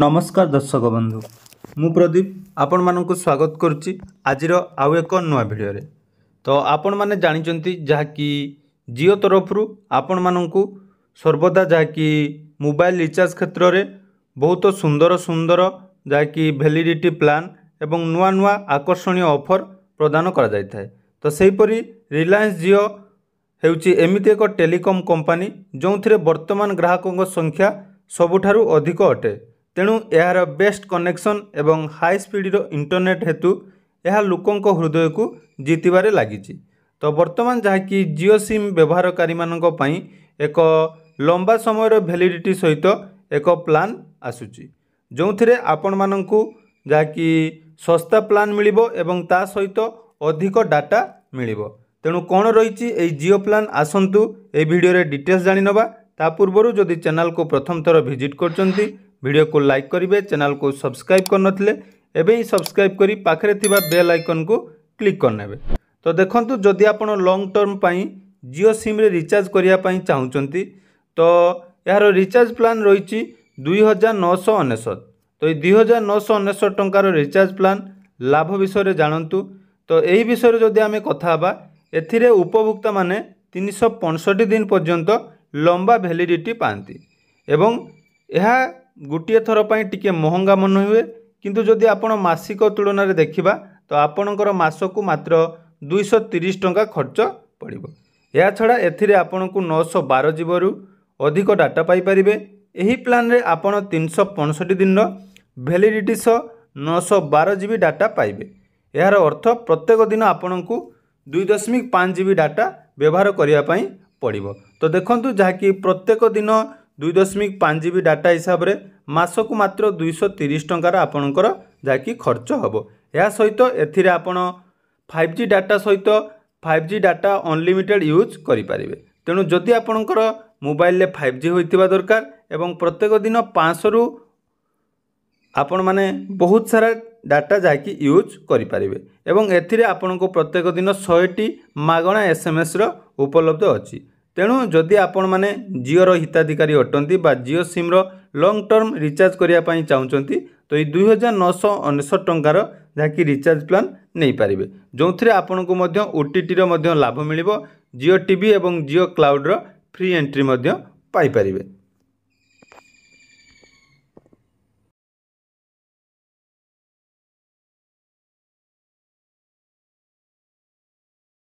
नमस्कार दर्शक बंधु मु प्रदीप आपण मानक स्वागत करुच्ची आज आउ एक नुआ भिडियो रे। तो आपण माने जानिचंती जहाँकि जियो तरफ आपण मानक सर्वदा जहाँकि मोबाइल रिचार्ज क्षेत्र में बहुत सुंदर सुंदर जहाँकि वैलिडिटी प्लान एवं नुआ नुआ आकर्षणीय ऑफर प्रदान करा जाय थाए। तो सेहीपरि रिलायंस जियो हेउची एमिति एक टेलीकॉम कंपनी जो वर्तमान ग्राहकों संख्या सबुठारु अधिक अटे। तेणु यार बेस्ट कनेक्शन एवं हाई स्पीड इंटरनेट हेतु यह लोकों हृदय को जीतबारे लगी। तो वर्तमान जहाँकि जियो सिम व्यवहारकारी मानक पई एक लंबा समय वैलिडिटी सहित एक प्लान आसुची जो थे आपण मानकु जहाँकि सस्ता प्लान मिलिबो एवं ता सहित अधिक डाटा मिलिबो। तेणु कौन रही जियो प्लान आसंतु ए वीडियो रे डिटेल्स जानि नबा। ता पूर्व जदि चैनल को प्रथम थर विजिट करचंती वीडियो को लाइक करेंगे, चैनल को सब्सक्राइब करनथिले एबे ही सब्सक्राइब करी पाखरे थिबा बेल आइकन को क्लिक करनेबे। तो देखंतु जदि आपण लॉन्ग टर्म पई जियो सिम रे रिचार्ज करिया पई चाहुचंती तो यार रिचार्ज प्लान रही 2999। तो ये 2999 टंकार रिचार्ज प्लान लाभ विषय जानतु। तो यही विषय जदि आमे कथा हबा एथिरे उपभोक्ता माने 365 दिन पर्यंत लंबा वैलिडिटी पाती एवं यह गोटे थर पर टिके महंगा मन हुए, किंतु जदि आपण मासिक तुलन में देखा तो आपणकर मासकू मात्र 230 टंका खर्च पड़ो। या छड़ा एथिरे आपण को 912 जीबरू अधिक डाटा पाई परिबे। एही प्लान रे आपण 365 दिन वैलिडिटी सह 912 जीबी डाटा पाइबे। यार अर्थ प्रत्येक दिन आपण को 2.5 जीबी डाटा व्यवहार करिया पई पड़िबो। तो देखंतु जहाँकि प्रत्येक दिन 2.5 जीबी डाटा हिसाब रे मासकू मात्र 230 टंकार आपणकर जहाँकि खर्च हम। या सहित एथिरे आपण 5G डाटा सहित 5G डाटा अनलिमिटेड यूज करें। तेणु जदि आपणकर मोबाइल 5G होइतिबा दरकार एवं प्रत्येक दिन 500 रु आपण माने बहुत सारा डाटा जहाँकि यूज करें एवं एथिरे आपनको प्रत्येक दिन 100टी मागणा SMS रो उपलब्ध अछि। तेणु जदि आपण माने जियो हिताधिकारी अटंती बा जियो सिम रो लॉन्ग टर्म रिचार्ज करिया पई चाहुचंती तो ये 2999 टंकार जहाँकि रिचार्ज प्लान नहीं पारिबे, जो थे आपण को मध्य OTT रो मध्य लाभ मिलिबो। जियो टीवी एवं जियो क्लाउड रो फ्री एंट्री मध्य पाई पारिबे।